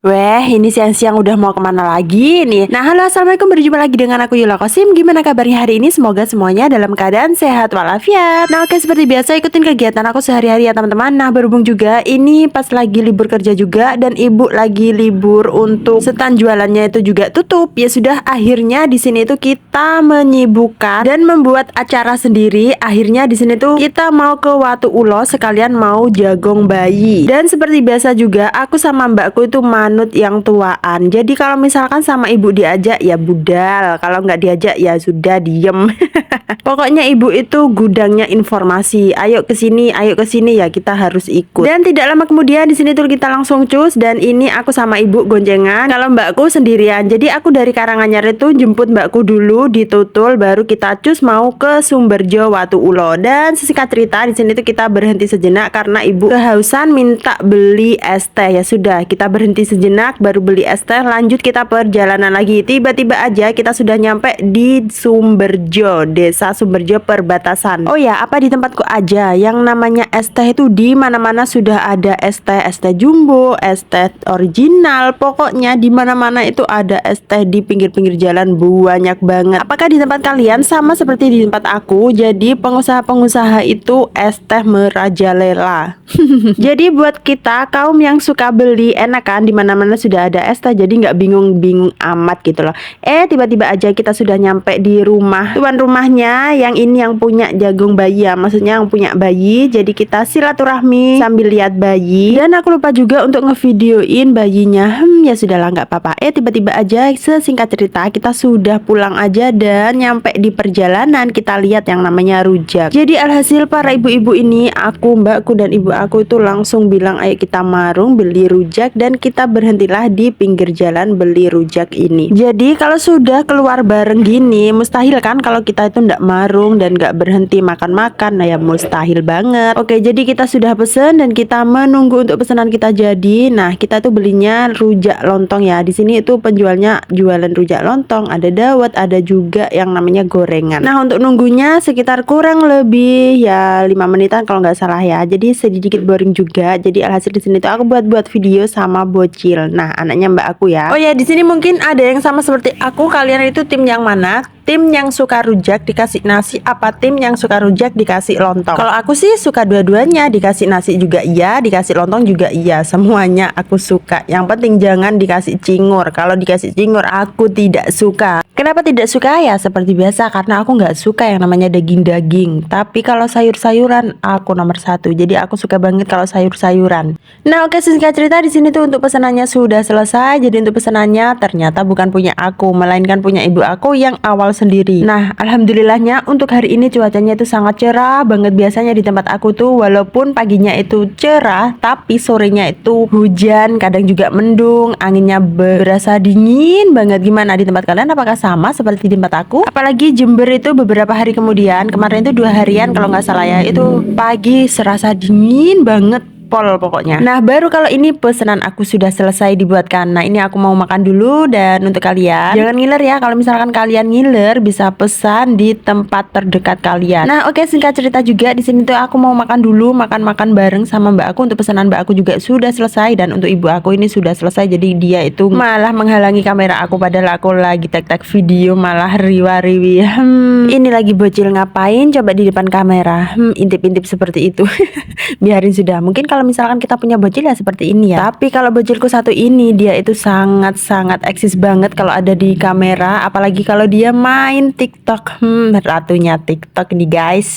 Weh, ini siang-siang udah mau kemana lagi nih? Nah, halo assalamualaikum, berjumpa lagi dengan aku Yula Kosim. Gimana kabarnya hari ini? Semoga semuanya dalam keadaan sehat walafiat. Nah, oke, seperti biasa ikutin kegiatan aku sehari-hari ya teman-teman. Nah, berhubung juga ini pas lagi libur kerja juga dan ibu lagi libur untuk stand jualannya itu juga tutup. Ya sudah, akhirnya di sini itu kita menyibukkan dan membuat acara sendiri. Akhirnya di sini tuh kita mau ke Watu Ulo sekalian mau jagong bayi. Dan seperti biasa juga aku sama mbakku itu manut yang tuaan. Jadi kalau misalkan sama ibu diajak ya budal, kalau nggak diajak ya sudah diem. Pokoknya ibu itu gudangnya informasi. Ayo ke sini ya kita harus ikut. Dan tidak lama kemudian di sini tuh kita langsung cus dan ini aku sama ibu goncengan. Kalau mbakku sendirian. Jadi aku dari Karanganyar itu jemput mbakku dulu di Tutul, baru kita cus mau ke Sumberjo Watu Ulo. Dan sesingkat cerita di sini tuh kita berhenti sejenak karena ibu kehausan minta beli es teh. Ya sudah, kita berhenti sejenak baru beli es teh, lanjut kita perjalanan lagi. Tiba-tiba aja kita sudah nyampe di Sumberjo, desa Sumberjo perbatasan. Oh ya, apa di tempatku aja yang namanya es teh itu di mana-mana sudah ada es teh jumbo, es teh original, pokoknya di mana-mana itu ada es teh di pinggir-pinggir jalan banyak banget. Apakah di tempat kalian sama seperti di tempat aku? Jadi pengusaha-pengusaha itu es teh merajalela. Jadi buat kita kaum yang suka beli enak kan, di mana-mana sudah ada es teh, jadi nggak bingung-bingung amat gitu loh. Tiba-tiba aja kita sudah nyampe di rumah tuan rumahnya, yang ini yang punya jagung bayi ya, maksudnya yang punya bayi. Jadi kita silaturahmi sambil lihat bayi. Dan aku lupa juga untuk ngevideoin bayinya. Ya sudahlah nggak apa-apa. Tiba-tiba aja sesingkat cerita kita sudah pulang aja dan nyampe di perjalanan kita lihat yang namanya rujak. Jadi alhasil para ibu-ibu ini, aku, mbakku dan ibu aku itu langsung bilang ayo kita marung beli rujak, dan kita berhentilah di pinggir jalan beli rujak ini. Jadi kalau sudah keluar bareng gini mustahil kan kalau kita itu ndak marung dan nggak berhenti makan-makan. Nah ya mustahil banget. Oke, jadi kita sudah pesen dan kita menunggu untuk pesanan kita jadi. Nah kita tuh belinya rujak lontong ya. Di sini itu penjualnya jualan rujak lontong, ada dawet, ada juga yang namanya gorengan. Nah untuk nunggunya sekitar kurang lebih ya 5 menitan kalau nggak salah ya. Jadi sedikit boring juga. Jadi alhasil di sini tuh aku buat video sama bocil. Nah, anaknya mbak aku ya. Oh ya, di sini mungkin ada yang sama seperti aku. Kalian itu tim yang mana? Tim yang suka rujak dikasih nasi, apa tim yang suka rujak dikasih lontong? Kalau aku sih suka dua-duanya, dikasih nasi juga iya, dikasih lontong juga iya, semuanya aku suka. Yang penting jangan dikasih cingur. Kalau dikasih cingur aku tidak suka. Kenapa tidak suka ya? Seperti biasa karena aku nggak suka yang namanya daging-daging. Tapi kalau sayur-sayuran aku nomor satu. Jadi aku suka banget kalau sayur-sayuran. Nah oke, singkat cerita di sini tuh untuk pesanannya sudah selesai. Jadi untuk pesanannya ternyata bukan punya aku, melainkan punya ibu aku yang awal sendiri. Nah alhamdulillahnya untuk hari ini cuacanya itu sangat cerah banget. Biasanya di tempat aku tuh walaupun paginya itu cerah, tapi sorenya itu hujan, kadang juga mendung, anginnya berasa dingin banget. Gimana di tempat kalian? Apakah sama seperti di tempat aku? Apalagi Jember itu beberapa hari kemudian, kemarin itu 2 harian kalau nggak salah ya, itu pagi serasa dingin banget pol pokoknya. Nah baru kalau ini pesanan aku sudah selesai dibuatkan. Nah ini aku mau makan dulu. Dan untuk kalian jangan ngiler ya, kalau misalkan kalian ngiler bisa pesan di tempat terdekat kalian. Nah oke, singkat cerita juga di sini tuh aku mau makan dulu, makan bareng sama mbak aku. Untuk pesanan mbak aku juga sudah selesai dan untuk ibu aku ini sudah selesai. Jadi dia itu malah menghalangi kamera aku padahal aku lagi tag video, malah riwa-riwi. Ini lagi bocil ngapain coba di depan kamera? Intip-intip seperti itu. Biarin sudah. Mungkin kalau misalkan kita punya bocil ya seperti ini ya. Tapi kalau bocilku satu ini dia itu sangat-sangat eksis banget kalau ada di kamera. Apalagi kalau dia main TikTok. Ratunya TikTok nih guys.